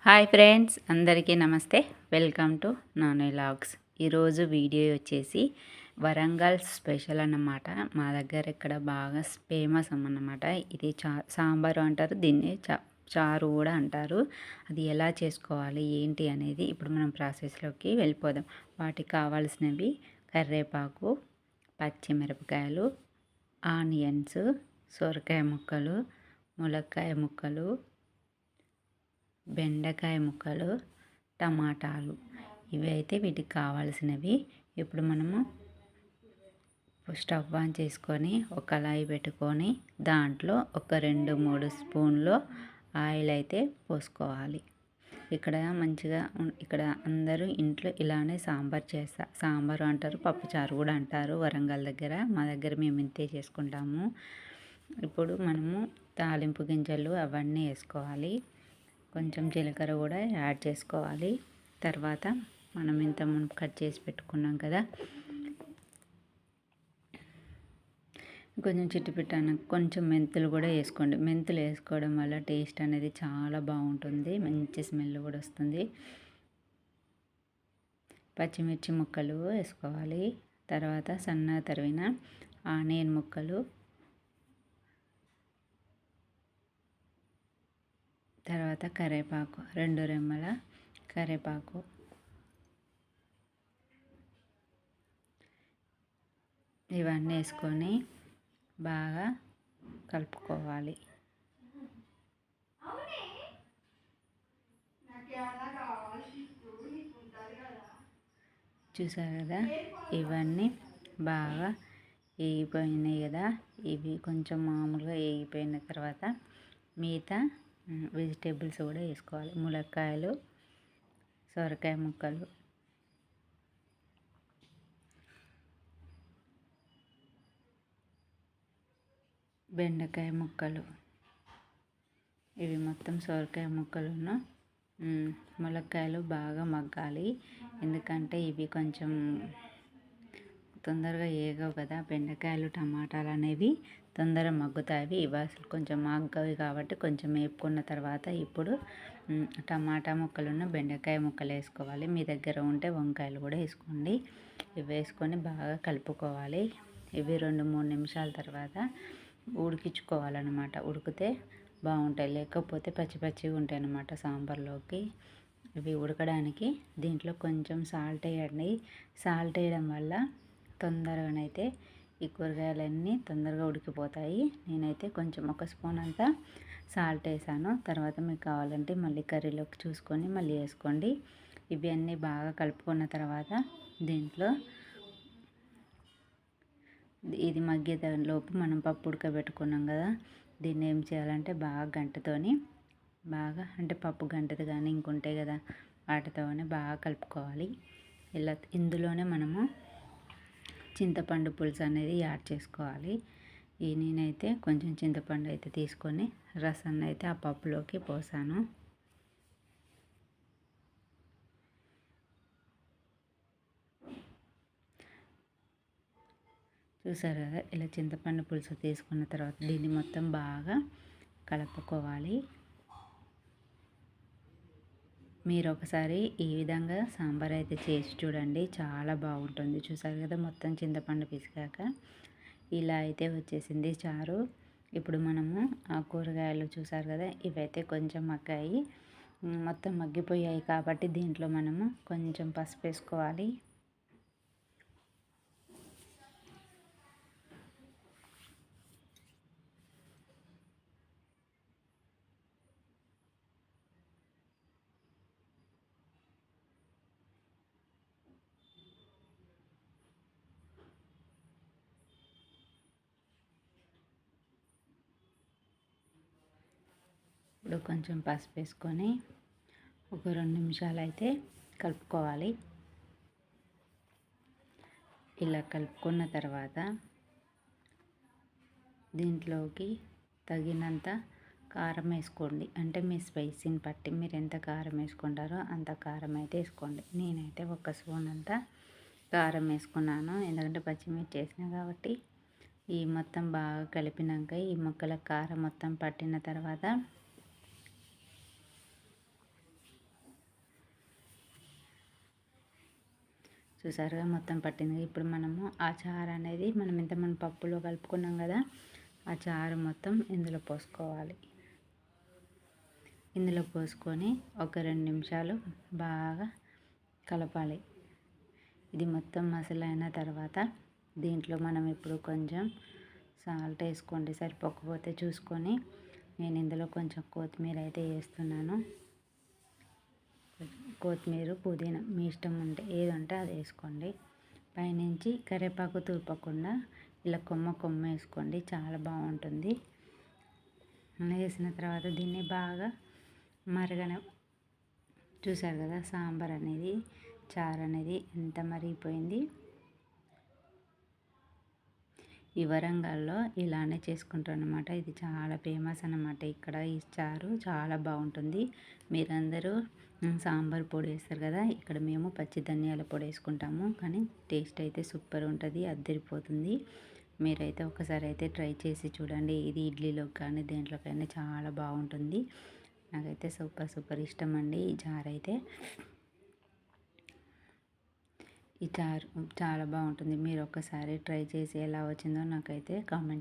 Hi friends, అందరికీ నమస్తే. Welcome to Nani vlogs. ఈరోజు వీడియో వచ్చేసి వరంగల్ స్పెషల్ అన్నమాట. మా దగ్గర ఇక్కడ బాగా ఫేమస్ అన్నమాట. ఇది సాంబారు అంటారు, దీన్ని చారు కూడా అంటారు. అది ఎలా చేసుకోవాలి ఏంటి అనేది ఇప్పుడు మనం ప్రాసెస్లోకి వెళ్ళిపోదాం. వాటికి కావాల్సినవి కరివేపాకు, పచ్చిమిరపకాయలు, ఆనియన్స్, సొరకాయ ముక్కలు, ములక్కాయ ముక్కలు, బెండకాయ ముక్కలు, టమాటాలు. ఇవి అయితే వీటికి కావాల్సినవి. ఇప్పుడు మనము స్టవ్ ఆన్ చేసుకొని ఒక కళాయి పెట్టుకొని దాంట్లో ఒక 2-3 స్పూన్లు ఆయిల్ అయితే పోసుకోవాలి. ఇక్కడ మంచిగా ఇక్కడ అందరూ ఇంట్లో ఇలానే సాంబారు అంటారు, పప్పుచారు కూడా అంటారు వరంగల్ దగ్గర. మా దగ్గర మేము ఇంతే చేసుకుంటాము. ఇప్పుడు మనము తాలింపు గింజలు అవన్నీ వేసుకోవాలి. కొంచెం జీలకర్ర కూడా యాడ్ చేసుకోవాలి. తర్వాత మనం ఇంత మునుపు కట్ చేసి పెట్టుకున్నాం కదా, కొంచెం చిట్టుపిట్టాను కొంచెం మెంతులు కూడా వేసుకోండి. మెంతులు వేసుకోవడం వల్ల టేస్ట్ అనేది చాలా బాగుంటుంది, మంచి స్మెల్ కూడా వస్తుంది. పచ్చిమిర్చి ముక్కలు వేసుకోవాలి. తర్వాత సన్నగా తరిగిన ఆనియన్ ముక్కలు, తర్వాత కరివేపాకు, 2 రెమ్మల కరివేపాకు, ఇవన్నీ వేసుకొని బాగా కలుపుకోవాలి. చూసారు కదా, ఇవన్నీ బాగా వేగిపోయినాయి కదా. ఇవి కొంచెం మామూలుగా వేగిపోయిన తర్వాత మిగతా వెజిటేబుల్స్ కూడా వేసుకోవాలి. ములక్కాయలు, సొరకాయ ముక్కలు, బెండకాయ ముక్కలు, ఇవి మొత్తం సొరకాయ ముక్కలను ములక్కాయలు బాగా మగ్గాలి. ఎందుకంటే ఇవి కొంచెం తొందరగా వేగవు కదా, బెండకాయలు టమాటాలు అనేవి తొందరగా మగ్గుతాయి. ఇవి అసలు కొంచెం మగ్గవి కాబట్టి కొంచెం వేపుకున్న తర్వాత ఇప్పుడు టమాటా ముక్కలను బెండకాయ ముక్కలు వేసుకోవాలి. మీ దగ్గర ఉంటే వంకాయలు కూడా వేసుకోండి. ఇవి వేసుకొని బాగా కలుపుకోవాలి. ఇవి 2-3 నిమిషాల తర్వాత ఉడికించుకోవాలన్నమాట. ఉడికితే బాగుంటాయి, లేకపోతే పచ్చి పచ్చిగా ఉంటాయి అన్నమాట సాంబార్లోకి. ఇవి ఉడకడానికి దీంట్లో కొంచెం సాల్ట్ వేయండి. సాల్ట్ వేయడం వల్ల తొందరగానైతే ఈ కూరగాయలన్నీ తొందరగా ఉడికిపోతాయి. నేనైతే కొంచెం 1 స్పూన్ అంతా సాల్ట్ వేసాను. తర్వాత మీకు కావాలంటే మళ్ళీ కర్రీలోకి చూసుకొని మళ్ళీ వేసుకోండి. ఇవి అన్నీ బాగా కలుపుకున్న తర్వాత దీంట్లో ఇది మగ్గేలోపు మనం పప్పు ఉడకబెట్టుకున్నాం కదా, దీన్ని ఏం చేయాలంటే బాగా గంటతోని బాగా, అంటే పప్పు గంటది కానీ ఇంకుంటాయి కదా, వాటితోనే బాగా కలుపుకోవాలి. ఇలా ఇందులోనే మనము చింతపండు పులుసు అనేది యాడ్ చేసుకోవాలి. నేనైతే కొంచెం చింతపండు అయితే తీసుకొని రసాన్ని అయితే ఆ పప్పులోకి పోసాను. చూసారు కదా, ఇలా చింతపండు పులుసు తీసుకున్న తర్వాత దీన్ని మొత్తం బాగా కలుపుకోవాలి. మీరు ఒకసారి ఈ విధంగా సాంబార్ అయితే చేసి చూడండి, చాలా బాగుంటుంది. చూసారు కదా, మొత్తం చింతపండు పిసికాక ఇలా అయితే వచ్చేసింది చారు. ఇప్పుడు మనము ఆ కూరగాయలు చూసారు కదా, ఇవైతే కొంచెం మగ్గాయి, మొత్తం మగ్గిపోయాయి కాబట్టి దీంట్లో మనము కొంచెం పసుపు వేసుకోవాలి. ఇప్పుడు కొంచెం పసుపు వేసుకొని ఒక 2 నిమిషాలు అయితే కలుపుకోవాలి. ఇలా కలుపుకున్న తర్వాత దీంట్లోకి తగినంత కారం వేసుకోండి. అంటే మీ స్పైసీని బట్టి మీరు ఎంత కారం వేసుకుంటారో అంత కారం అయితే వేసుకోండి. నేనైతే 1 స్పూన్ అంతా కారం వేసుకున్నాను, ఎందుకంటే పచ్చిమిర్చి వేసిన కాబట్టి. ఈ మొత్తం బాగా కలిపినాక ఈ ముక్కల కారం మొత్తం పట్టిన తర్వాత చూసారుగా మొత్తం పట్టింది. ఇప్పుడు మనము ఆ చారు అనేది మనం ఇంతకుముందు పప్పులో కలుపుకున్నాం కదా, ఆ చారు మొత్తం ఇందులో పోసుకోవాలి. ఇందులో పోసుకొని ఒక 2 నిమిషాలు బాగా కలపాలి. ఇది మొత్తం మసాలా తర్వాత దీంట్లో మనం ఇప్పుడు కొంచెం సాల్ట్ వేసుకోండి, సరిపోకపోతే చూసుకొని. నేను ఇందులో కొంచెం కొత్తిమీర అయితే వేస్తున్నాను. కొత్తిమీర, పుదీనా మీ ఇష్టం ఉంటే ఏది ఉంటే అది వేసుకోండి. పైనుంచి కరివేపాకు తురపకుండా ఇలా కొమ్మ వేసుకోండి, చాలా బాగుంటుంది. వేసిన తర్వాత దీన్ని బాగా చూసారు కదా సాంబార్ అనేది, చారు అనేది ఎంత మరిగిపోయింది. ఈ వరంగల్లో ఇలానే చేసుకుంటారు అన్నమాట. ఇది చాలా ఫేమస్ అన్నమాట. ఇక్కడ ఈ చారు చాలా బాగుంటుంది. మీరందరూ సాంబార్ పొడి వేస్తారు కదా, ఇక్కడ మేము పచ్చి ధనియాల పొడి వేసుకుంటాము. కానీ టేస్ట్ అయితే సూపర్ ఉంటుంది, అద్దరిపోతుంది. మీరైతే ఒకసారి అయితే ట్రై చేసి చూడండి. ఇది ఇడ్లీలోకి కానీ దేంట్లోకైనా చాలా బాగుంటుంది. నాకైతే సూపర్ ఇష్టం అండి ఈ చారు అయితే. ఈ చారు చాలా బాగుంటుంది. మీరు ఒక్కసారి ట్రై చేసి ఎలా వచ్చిందో నాకైతే కామెంట్